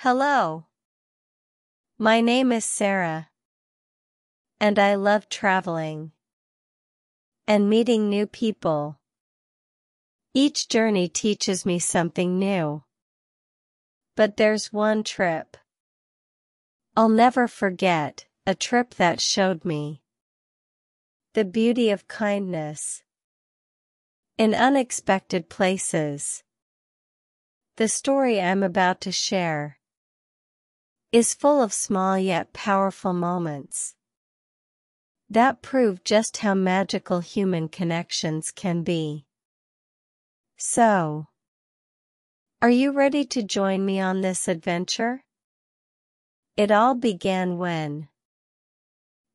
Hello. My name is Sarah. And I love traveling and meeting new people. Each journey teaches me something new. But there's one trip I'll never forget, a trip that showed me the beauty of kindness in unexpected places. The story I'm about to share is full of small yet powerful moments that prove just how magical human connections can be. So, are you ready to join me on this adventure? It all began when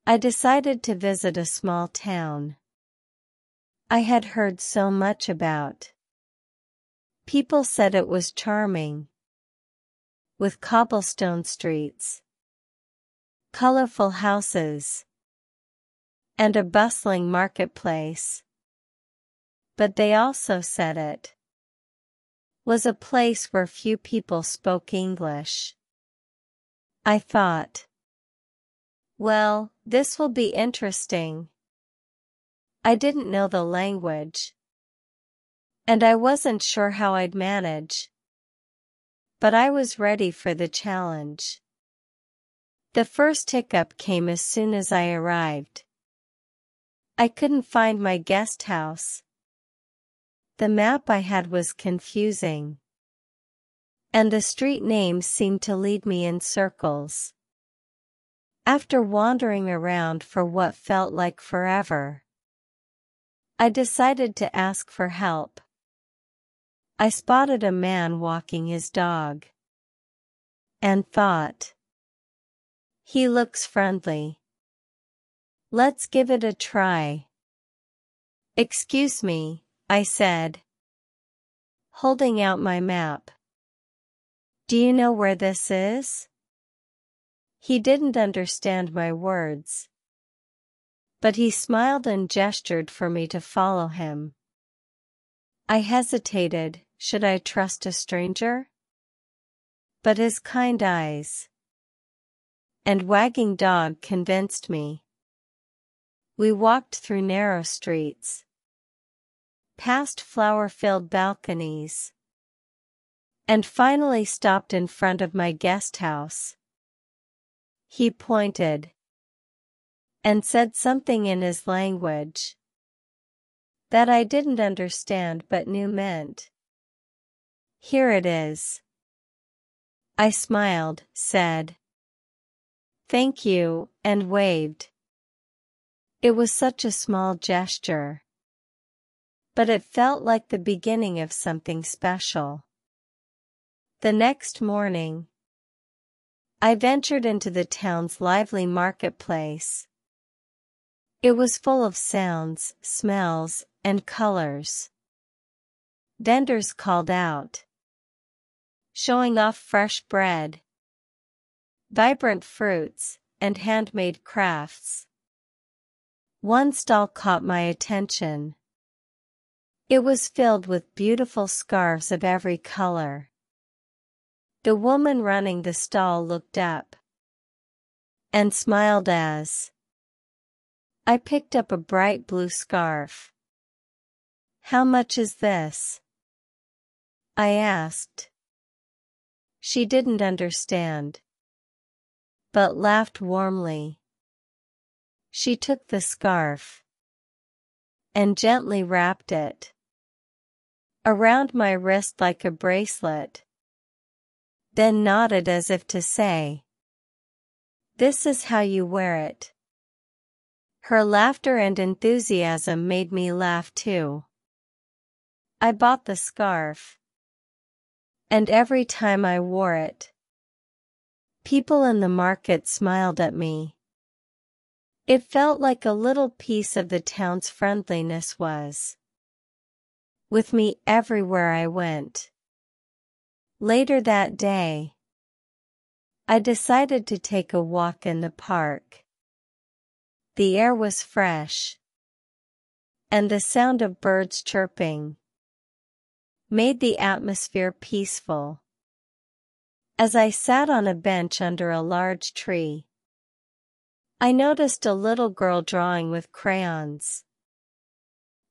I decided to visit a small town I had heard so much about. People said it was charming, with cobblestone streets, colorful houses, and a bustling marketplace. But they also said it was a place where few people spoke English. I thought, well, this will be interesting. I didn't know the language, and I wasn't sure how I'd manage. But I was ready for the challenge. The first hiccup came as soon as I arrived. I couldn't find my guest house. The map I had was confusing, and the street names seemed to lead me in circles. After wandering around for what felt like forever, I decided to ask for help. I spotted a man walking his dog and thought, he looks friendly. Let's give it a try. Excuse me, I said, holding out my map. Do you know where this is? He didn't understand my words, but he smiled and gestured for me to follow him. I hesitated, should I trust a stranger? But his kind eyes and wagging dog convinced me. We walked through narrow streets, past flower-filled balconies, and finally stopped in front of my guest house. He pointed and said something in his language that I didn't understand but knew meant, here it is. I smiled, said, thank you, and waved. It was such a small gesture, but it felt like the beginning of something special. The next morning, I ventured into the town's lively marketplace. It was full of sounds, smells, and colors. Vendors called out, showing off fresh bread, vibrant fruits, and handmade crafts. One stall caught my attention. It was filled with beautiful scarves of every color. The woman running the stall looked up and smiled as I picked up a bright blue scarf. How much is this? I asked. She didn't understand, but laughed warmly. She took the scarf and gently wrapped it around my wrist like a bracelet, then nodded as if to say, this is how you wear it. Her laughter and enthusiasm made me laugh too. I bought the scarf, and every time I wore it, people in the market smiled at me. It felt like a little piece of the town's friendliness was with me everywhere I went. Later that day, I decided to take a walk in the park. The air was fresh, and the sound of birds chirping made the atmosphere peaceful. As I sat on a bench under a large tree, I noticed a little girl drawing with crayons.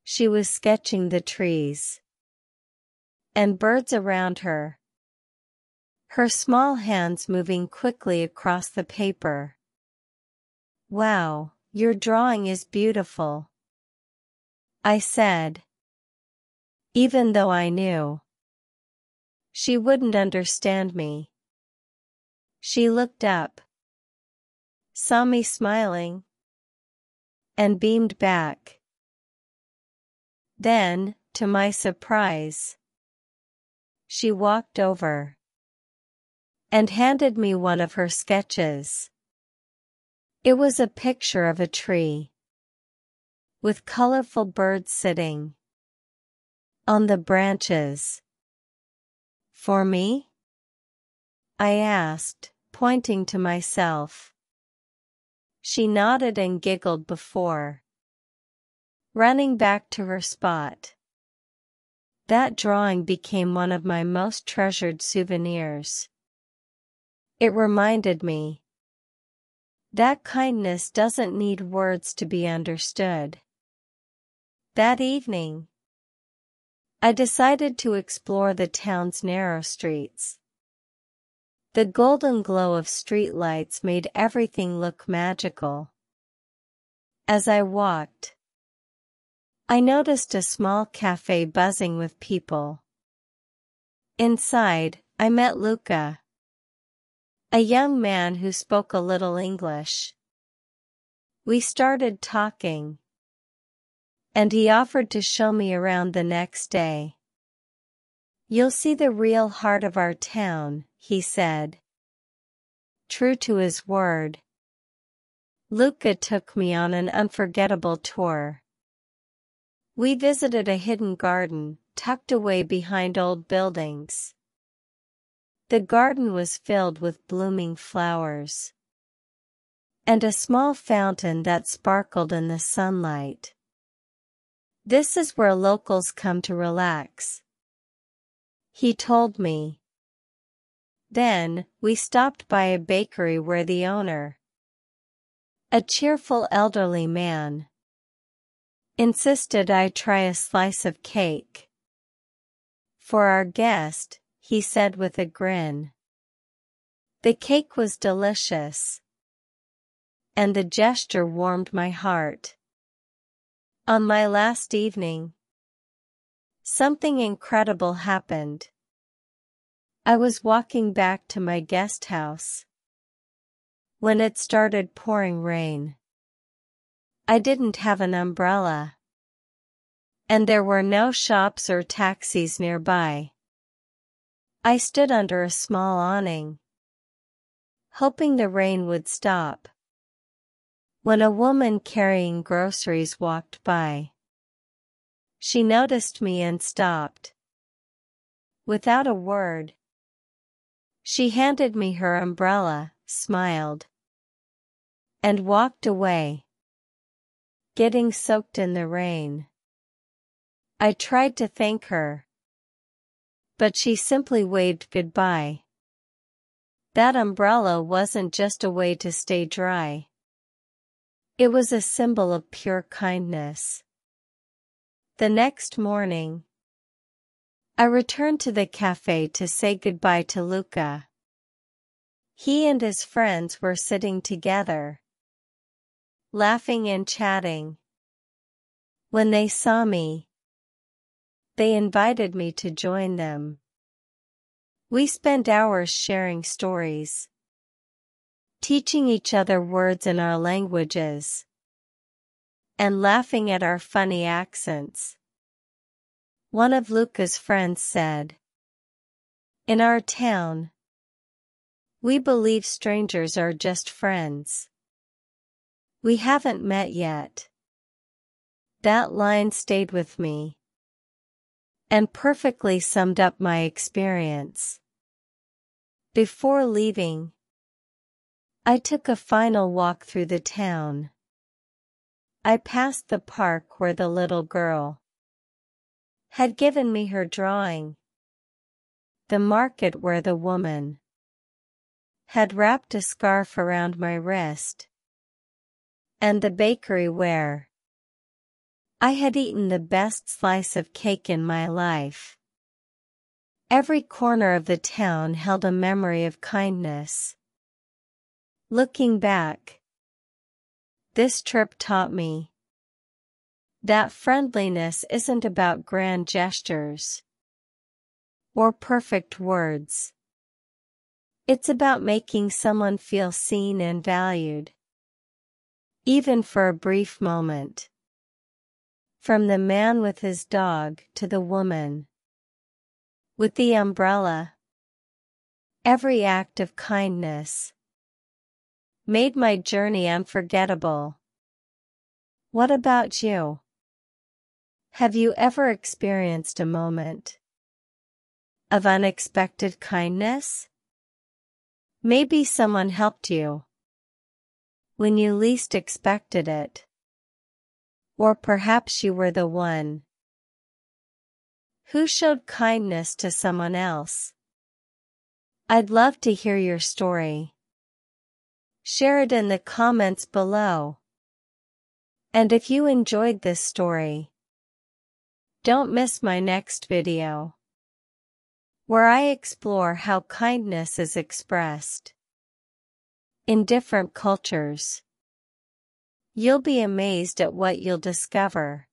She was sketching the trees and birds around her, her small hands moving quickly across the paper. "Wow, your drawing is beautiful," I said, even though I knew she wouldn't understand me. She looked up, saw me smiling, and beamed back. Then, to my surprise, she walked over and handed me one of her sketches. It was a picture of a tree with colorful birds sitting on the branches. "For me?" I asked, pointing to myself. She nodded and giggled before running back to her spot. That drawing became one of my most treasured souvenirs. It reminded me that kindness doesn't need words to be understood. That evening, I decided to explore the town's narrow streets. The golden glow of streetlights made everything look magical. As I walked, I noticed a small cafe buzzing with people. Inside, I met Luca, a young man who spoke a little English. We started talking, and he offered to show me around the next day. "You'll see the real heart of our town," he said. True to his word, Luca took me on an unforgettable tour. We visited a hidden garden, tucked away behind old buildings. The garden was filled with blooming flowers and a small fountain that sparkled in the sunlight. "This is where locals come to relax," he told me. Then, we stopped by a bakery where the owner, a cheerful elderly man, insisted I try a slice of cake. "For our guest," he said with a grin. The cake was delicious, and the gesture warmed my heart. On my last evening, something incredible happened. I was walking back to my guest house when it started pouring rain. I didn't have an umbrella, and there were no shops or taxis nearby. I stood under a small awning, hoping the rain would stop, when a woman carrying groceries walked by. She noticed me and stopped. Without a word, she handed me her umbrella, smiled, and walked away, getting soaked in the rain. I tried to thank her, but she simply waved goodbye. That umbrella wasn't just a way to stay dry. It was a symbol of pure kindness. The next morning, I returned to the cafe to say goodbye to Luca. He and his friends were sitting together, laughing and chatting. When they saw me, they invited me to join them. We spent hours sharing stories, teaching each other words in our languages, and laughing at our funny accents. One of Luca's friends said, "In our town, we believe strangers are just friends. We haven't met yet." That line stayed with me and perfectly summed up my experience. Before leaving, I took a final walk through the town. I passed the park where the little girl had given me her drawing, the market where the woman had wrapped a scarf around my wrist, and the bakery where I had eaten the best slice of cake in my life. Every corner of the town held a memory of kindness. Looking back, this trip taught me that friendliness isn't about grand gestures or perfect words. It's about making someone feel seen and valued, even for a brief moment. From the man with his dog to the woman with the umbrella, every act of kindness made my journey unforgettable. What about you? Have you ever experienced a moment of unexpected kindness? Maybe someone helped you when you least expected it. Or perhaps you were the one who showed kindness to someone else. I'd love to hear your story. Share it in the comments below. And if you enjoyed this story, don't miss my next video, where I explore how kindness is expressed in different cultures. You'll be amazed at what you'll discover.